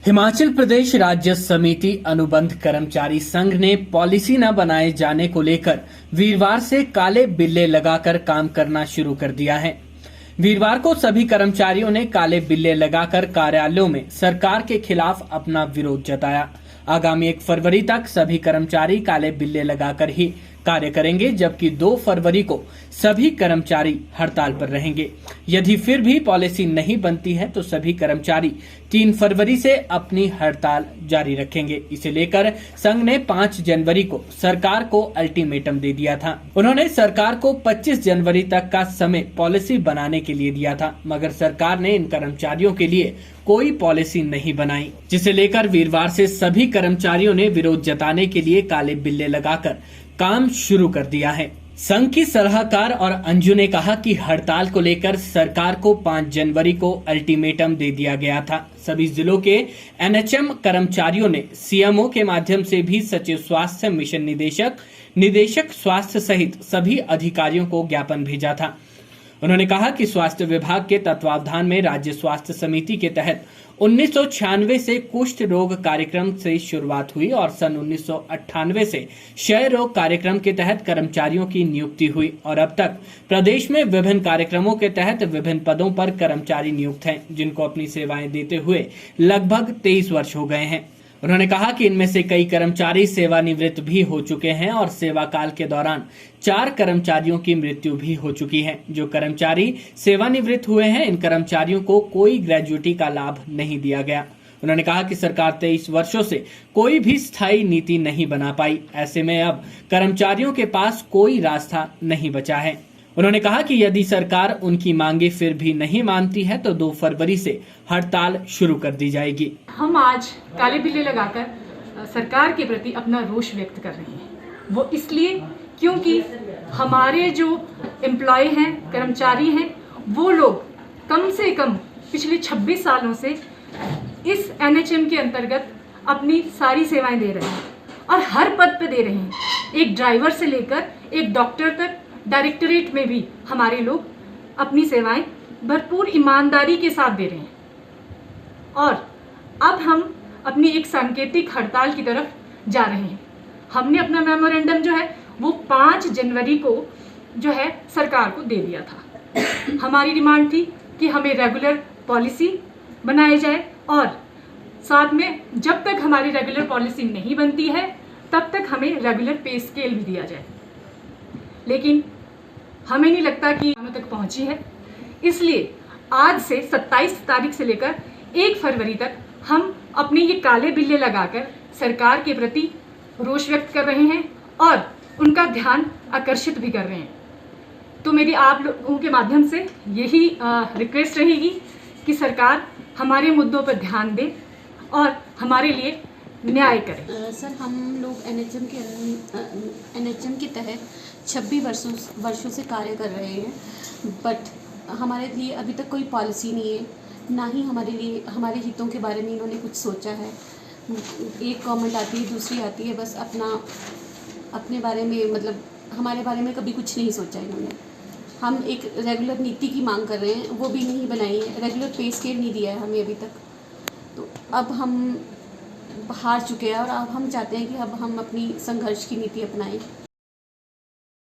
हिमाचल प्रदेश राज्य समिति अनुबंध कर्मचारी संघ ने पॉलिसी न बनाए जाने को लेकर वीरवार से काले बिल्ले लगाकर काम करना शुरू कर दिया है। वीरवार को सभी कर्मचारियों ने काले बिल्ले लगाकर कार्यालयों में सरकार के खिलाफ अपना विरोध जताया। आगामी 1 फरवरी तक सभी कर्मचारी काले बिल्ले लगाकर ही कार्य करेंगे, जबकि 2 फरवरी को सभी कर्मचारी हड़ताल पर रहेंगे। यदि फिर भी पॉलिसी नहीं बनती है तो सभी कर्मचारी 3 फरवरी से अपनी हड़ताल जारी रखेंगे। इसे लेकर संघ ने 5 जनवरी को सरकार को अल्टीमेटम दे दिया था। उन्होंने सरकार को 25 जनवरी तक का समय पॉलिसी बनाने के लिए दिया था, मगर सरकार ने इन कर्मचारियों के लिए कोई पॉलिसी नहीं बनाई, जिसे लेकर वीरवार से सभी कर्मचारियों ने विरोध जताने के लिए काले बिल्ले लगाकर काम शुरू कर दिया है। संघ की सलाहकार और अंजू ने कहा कि हड़ताल को लेकर सरकार को 5 जनवरी को अल्टीमेटम दे दिया गया था। सभी जिलों के एनएचएम कर्मचारियों ने सीएमओ के माध्यम से भी सचिव स्वास्थ्य, मिशन निदेशक स्वास्थ्य सहित सभी अधिकारियों को ज्ञापन भेजा था। उन्होंने कहा कि स्वास्थ्य विभाग के तत्वावधान में राज्य स्वास्थ्य समिति के तहत 1996 से कुष्ठ रोग कार्यक्रम से शुरुआत हुई और सन 1998 से क्षय रोग कार्यक्रम के तहत कर्मचारियों की नियुक्ति हुई और अब तक प्रदेश में विभिन्न कार्यक्रमों के तहत विभिन्न पदों पर कर्मचारी नियुक्त हैं, जिनको अपनी सेवाएं देते हुए लगभग 23 वर्ष हो गए हैं। उन्होंने कहा कि इनमें से कई कर्मचारी सेवानिवृत्त भी हो चुके हैं और सेवा काल के दौरान 4 कर्मचारियों की मृत्यु भी हो चुकी है। जो कर्मचारी सेवानिवृत्त हुए हैं, इन कर्मचारियों को कोई ग्रेजुइटी का लाभ नहीं दिया गया। उन्होंने कहा कि सरकार 23 वर्षों से कोई भी स्थायी नीति नहीं बना पाई। ऐसे में अब कर्मचारियों के पास कोई रास्ता नहीं बचा है। उन्होंने कहा कि यदि सरकार उनकी मांगे फिर भी नहीं मानती है तो 2 फरवरी से हड़ताल शुरू कर दी जाएगी। हम आज काले बिल्ले लगाकर सरकार के प्रति अपना रोष व्यक्त कर रहे हैं। वो इसलिए क्योंकि हमारे जो एम्प्लॉय हैं, कर्मचारी हैं, वो लोग कम से कम पिछले 26 सालों से इस एनएचएम के अंतर्गत अपनी सारी सेवाएं दे रहे हैं और हर पद पे दे रहे हैं। एक ड्राइवर से लेकर एक डॉक्टर तक, डायरेक्टरेट में भी हमारे लोग अपनी सेवाएं भरपूर ईमानदारी के साथ दे रहे हैं और अब हम अपनी एक सांकेतिक हड़ताल की तरफ जा रहे हैं। हमने अपना मेमोरेंडम जो है वो 5 जनवरी को जो है सरकार को दे दिया था। हमारी डिमांड थी कि हमें रेगुलर पॉलिसी बनाई जाए और साथ में जब तक हमारी रेगुलर पॉलिसी नहीं बनती है तब तक हमें रेगुलर पे स्केल भी दिया जाए, लेकिन हमें नहीं लगता कि हम तक पहुंची है। इसलिए आज से 27 तारीख से लेकर 1 फरवरी तक हम अपने ये काले बिल्ले लगाकर सरकार के प्रति रोष व्यक्त कर रहे हैं और उनका ध्यान आकर्षित भी कर रहे हैं। तो मेरी आप लोगों के माध्यम से यही रिक्वेस्ट रहेगी कि सरकार हमारे मुद्दों पर ध्यान दे और हमारे लिए न्याय करें। सर, हम लोग एनएचएम के तहत 26 वर्षों से कार्य कर रहे हैं, बट हमारे लिए अभी तक कोई पॉलिसी नहीं है, ना ही हमारे हितों के बारे में इन्होंने कुछ सोचा है। एक गवर्नमेंट आती है, दूसरी आती है, बस अपने बारे में, मतलब हमारे बारे में कभी कुछ नहीं सोचा इन्होंने। हम एक रेगुलर नीति की मांग कर रहे हैं, वो भी नहीं बनाई है। रेगुलर पे स्केल नहीं दिया है हमें अभी तक। तो अब हम हार चुके हैं और अब हम चाहते हैं कि अब हम अपनी संघर्ष की नीति अपनाएं।